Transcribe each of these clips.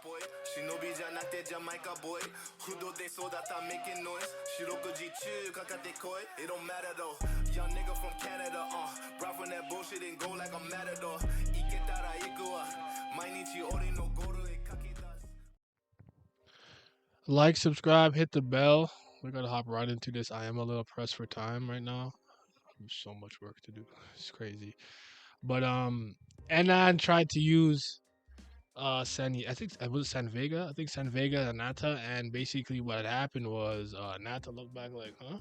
boy. Shinobi じゃなくてジャマイカボーイ。不動でそうだった making noise. 四六時中かかってこい. It don't matter though. Young nigga from Canada, brought from that bullshit and go like a matador. 行けたら行くわ。毎日俺のゴールへ書き出す。Like, subscribe, hit the bell. We're gonna hop right into this. I am a little pressed for time right now. There's so much work to do. It's crazy. But Anan tried to use I think it was San Vega. I think San Vega and Ananta, and basically what had happened was Ananta looked back like, huh?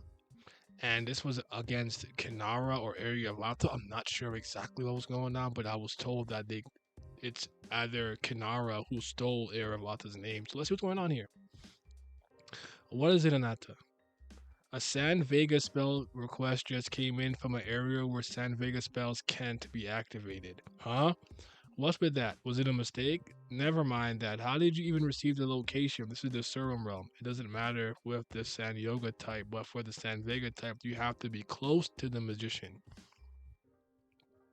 And this was against Kinara or Area of Lata. I'm not sure exactly what was going on, but I was told that it's either Kinara who stole Area of Lata's name. So let's see what's going on here. What is it, Ananta? A San Vega spell request just came in from an area where San Vega spells can't be activated. Huh? What's with that? Was it a mistake? Never mind that. How did you even receive the location? This is the Surum realm. It doesn't matter with the San Yoga type, but for the San Vega type, you have to be close to the magician.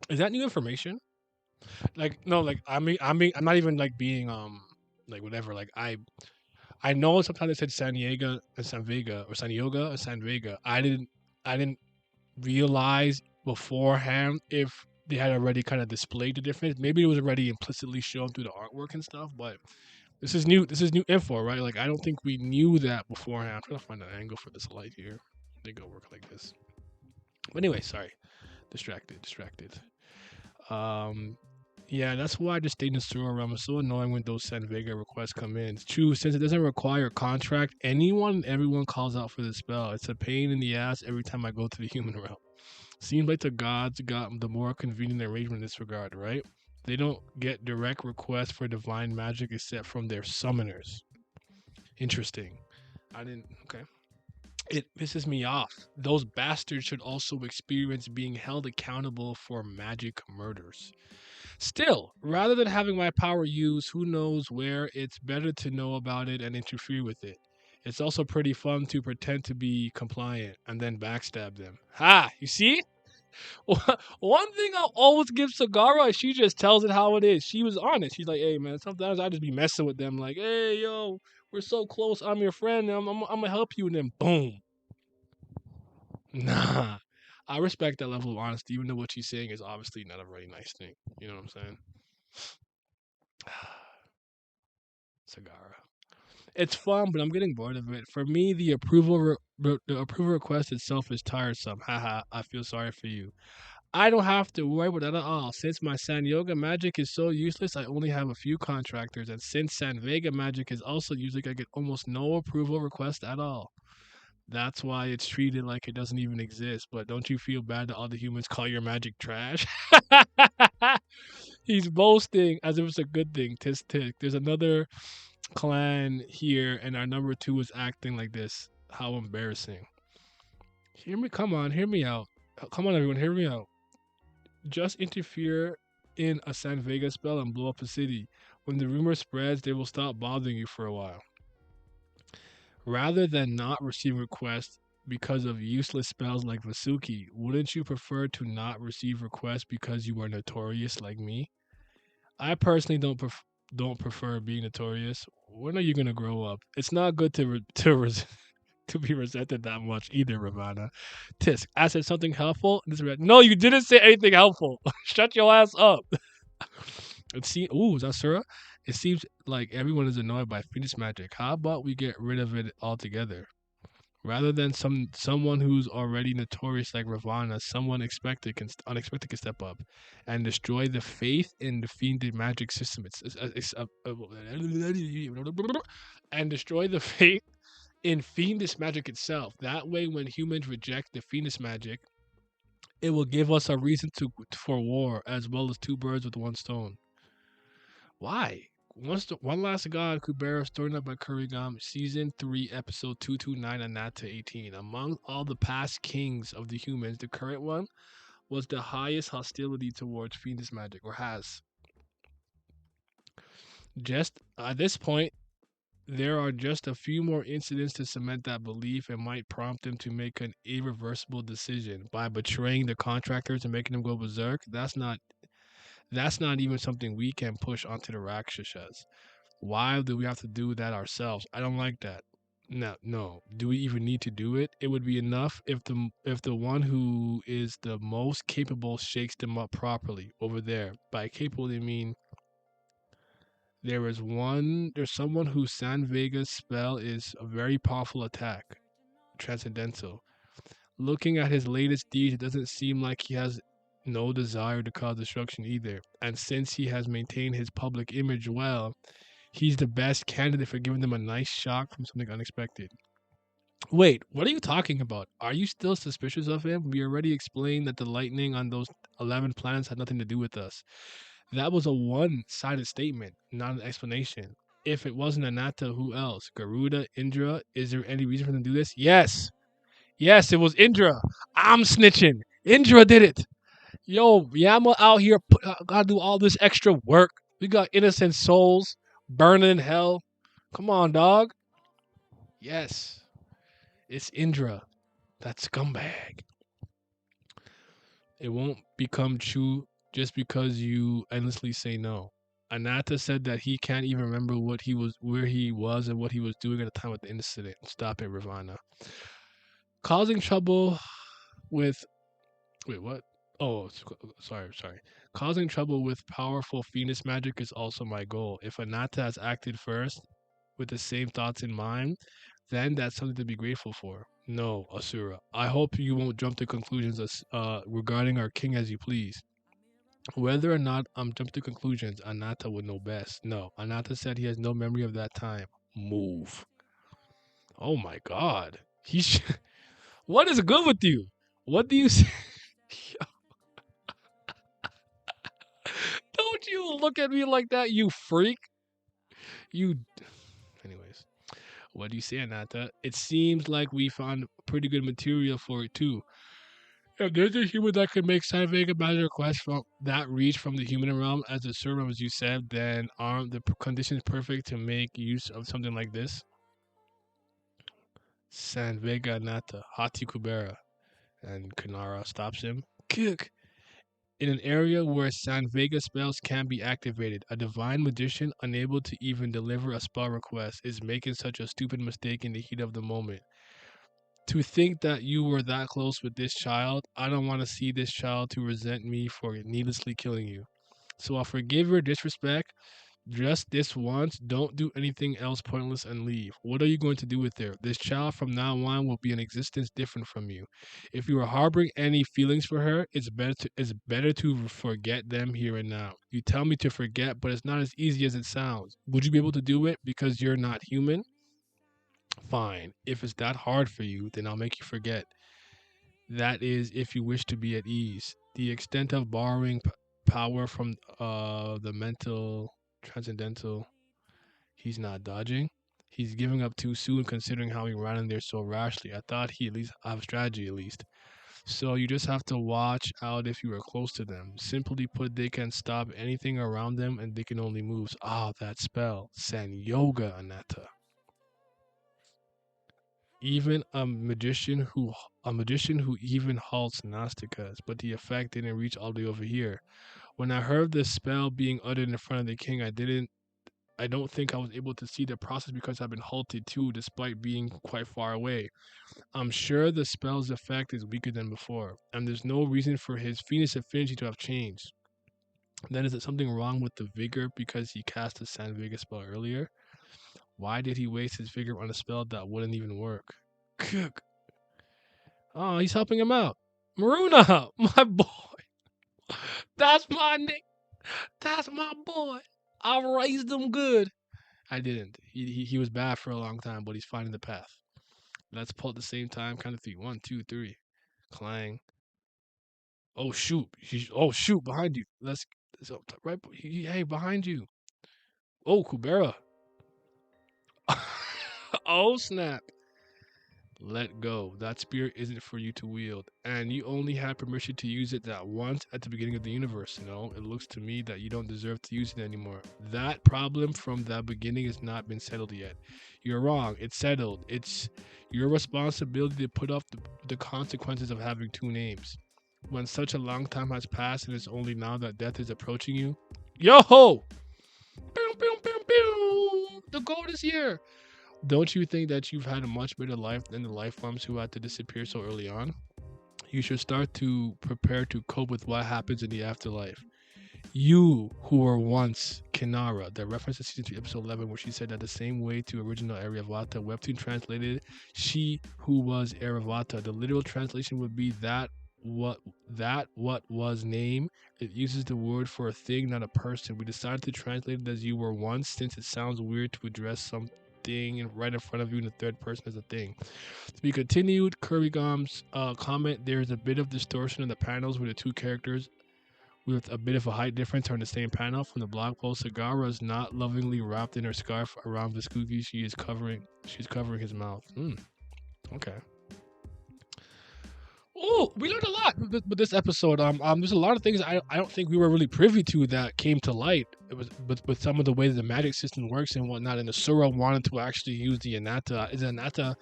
Is that new information? Like, no, like I'm not even like being like whatever. Like I know sometimes it said San Diego and San Vega or San Yoga or San Vega. I didn't realize beforehand if they had already kind of displayed the difference. Maybe it was already implicitly shown through the artwork and stuff, but this is new. This is new info, right? Like I don't think we knew that beforehand. I'm trying to find an angle for this light here. I think it'll work like this. But anyway, sorry, distracted. Um, yeah, that's why I just stayed in the sewer realm. It's so annoying when those San Vega requests come in. It's true, since it doesn't require a contract, anyone and everyone calls out for the spell. It's a pain in the ass every time I go to the human realm. Seems like the gods got the more convenient arrangement in this regard, right? They don't get direct requests for divine magic except from their summoners. Interesting. I didn't. Okay. It pisses me off. Those bastards should also experience being held accountable for magic murders. Still, rather than having my power used, who knows where, it's better to know about it and interfere with it. It's also pretty fun to pretend to be compliant and then backstab them. Ha! You see? One thing I'll always give Sagara is she just tells it how it is. She was honest. She's like, hey, man, sometimes I just be messing with them. Like, hey, yo, we're so close. I'm your friend. I'm going to help you. And then, boom. Nah. I respect that level of honesty, even though what she's saying is obviously not a very nice thing. You know what I'm saying? Sagara. It's fun, but I'm getting bored of it. For me, the approval request itself is tiresome. Haha, I feel sorry for you. I don't have to worry about that at all. Since my San Yoga magic is so useless, I only have a few contractors, and since San Vega magic is also useless, I get almost no approval request at all. That's why it's treated like it doesn't even exist. But don't you feel bad that all the humans call your magic trash? He's boasting as if it's a good thing. Tisk tisk. There's another clan here, and our number two is acting like this. How embarrassing. Hear me, come on, hear me out. Come on, everyone, hear me out. Just interfere in a San Vega spell and blow up a city. When the rumor spreads, they will stop bothering you for a while. Rather than not receive requests because of useless spells like Vasuki, wouldn't you prefer to not receive requests because you are notorious like me? I personally don't prefer being notorious. When are you gonna grow up? It's not good to be resented that much either, Ravana. Tisk, I said something helpful. No, you didn't say anything helpful. Shut your ass up. Ooh, is that Sura? It seems like everyone is annoyed by Phoenix magic. How about we get rid of it altogether? Rather than someone who's already notorious like Ravana, someone unexpected can step up and destroy the faith in the fiendish magic system. And destroy the faith in fiendish magic itself. That way, when humans reject the fiendish magic, it will give us a reason for war, as well as two birds with one stone. Why? One Last God, Kubera, story up by Kurigam, Season 3, Episode 229, Ananta 18. Among all the past kings of the humans, the current one was the highest hostility towards fiendish magic, or has. Just at this point, there are just a few more incidents to cement that belief and might prompt them to make an irreversible decision by betraying the contractors and making them go berserk. That's not even something we can push onto the Rakshasas. Why do we have to do that ourselves? I don't like that. No, no. Do we even need to do it? It would be enough if the one who is the most capable shakes them up properly over there. By capable, they mean there's someone whose San Vega's spell is a very powerful attack, transcendental. Looking at his latest deeds, it doesn't seem like he has no desire to cause destruction either. And since he has maintained his public image well, he's the best candidate for giving them a nice shock from something unexpected. Wait, what are you talking about? Are you still suspicious of him? We already explained that the lightning on those 11 planets had nothing to do with us. That was a one-sided statement, not an explanation. If it wasn't Ananta, who else? Garuda, Indra? Is there any reason for them to do this? Yes. Yes, it was Indra. I'm snitching. Indra did it. Yo, Yama out here gotta do all this extra work. We got innocent souls burning in hell. Come on, dog. Yes, it's Indra. That scumbag. It won't become true just because you endlessly say no. Ananta said that he can't even remember where he was, and what he was doing at the time of the incident. Stop it, Ravana. Causing trouble with Wait, what? Oh, sorry. Causing trouble with powerful Phoenix magic is also my goal. If Ananta has acted first with the same thoughts in mind, then that's something to be grateful for. No, Asura. I hope you won't jump to conclusions regarding our king as you please. Whether or not I'm jumping to conclusions, Ananta would know best. No, Ananta said he has no memory of that time. Move. Oh my God. What is good with you? What do you say? Don't you look at me like that, you freak. You. Anyways, what do you say, Ananta? It seems like we found pretty good material for it, too. If there's a human that could make scientific magic requests from that reach from the human realm as a servant, as you said, then aren't the conditions perfect to make use of something like this? San Vega Anata, Hati Kubera. And Kanara stops him. Kick! In an area where San Vega spells can be activated, a divine magician unable to even deliver a spell request is making such a stupid mistake in the heat of the moment. To think that you were that close with this child, I don't want to see this child to resent me for needlessly killing you. So I'll forgive your disrespect. Just this once, don't do anything else pointless and leave. What are you going to do with her? This child from now on will be an existence different from you. If you are harboring any feelings for her, it's better to forget them here and now. You tell me to forget, but it's not as easy as it sounds. Would you be able to do it because you're not human? Fine. If it's that hard for you, then I'll make you forget. That is, if you wish to be at ease. The extent of borrowing power from the mental transcendental. He's not dodging. He's giving up too soon considering how he ran in there so rashly. I thought he at least have strategy at least. So you just have to watch out if you are close to them. Simply put, they can stop anything around them and they can only move. Ah, that spell. San Yoga Anata. Even a magician who even halts Nastikas, but the effect didn't reach all the way over here. When I heard the spell being uttered in front of the king, I don't think I was able to see the process because I've been halted too, despite being quite far away. I'm sure the spell's effect is weaker than before, and there's no reason for his Phoenix affinity to have changed. Then is it something wrong with the vigor because he cast the San Vega spell earlier? Why did he waste his vigor on a spell that wouldn't even work? Oh, he's helping him out. Maruna, my boy. That's my nick. That's my boy. I raised him good. I didn't. He was bad for a long time, but he's finding the path. Let's pull at the same time. Count of three. 1, 2, 3. Clang. Oh shoot! Oh shoot! Behind you. So right. Hey, behind you. Oh, Kubera. Oh snap! Let go. That spear isn't for you to wield, and you only had permission to use it that once at the beginning of the universe. It looks to me that you don't deserve to use it anymore. That problem from the beginning has not been settled yet. You're wrong. It's settled. It's your responsibility to put up the consequences of having two names. When such a long time has passed and it's only now that death is approaching you. Yo ho! Pew, pew, pew, pew. go this year. Don't you think that you've had a much better life than the life forms who had to disappear so early on? You should start to prepare to cope with what happens in the afterlife. You who were once Kinara, the reference to season 3, episode 11, where she said that the same way to original Aryavata, Webtoon translated she who was Aryavata. The literal translation would be what was name. It uses the word for a thing, not a person. We decided to translate it as you were once, since it sounds weird to address something right in front of you in the third person as a thing. To be continued, Kurigom's comment, there's a bit of distortion in the panels where the two characters with a bit of a height difference are in the same panel. From the blog post, Sagara is not lovingly wrapped in her scarf around Veskugi. She's covering his mouth. Okay. Oh, we learned a lot with this episode. There's a lot of things I don't think we were really privy to that came to light. It was with some of the ways the magic system works and whatnot. And Asura wanted to actually use the Ananta. Is Ananta?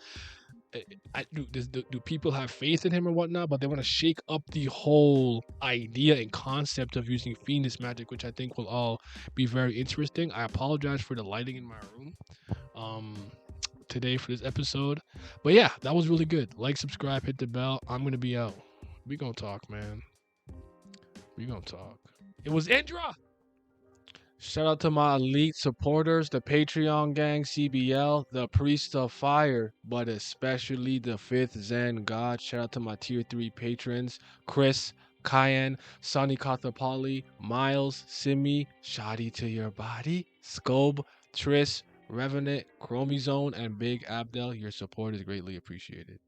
Do people have faith in him or whatnot? But they want to shake up the whole idea and concept of using fiendish magic, which I think will all be very interesting. I apologize for the lighting in my room. Today for this episode. But yeah, that was really good. Like, subscribe, hit the bell. I'm gonna be out. We gonna talk, man. We gonna talk. It was Indra. Shout out to my elite supporters, the Patreon gang, CBL, the Priest of Fire, but especially the Fifth Zen God. Shout out to my Tier 3 patrons, Chris, Cayenne, Sonny Kathapali, Miles, Simi, Shoddy to your body, Scobe, Tris, Revenant, Chromizone, and Big Abdel. Your support is greatly appreciated.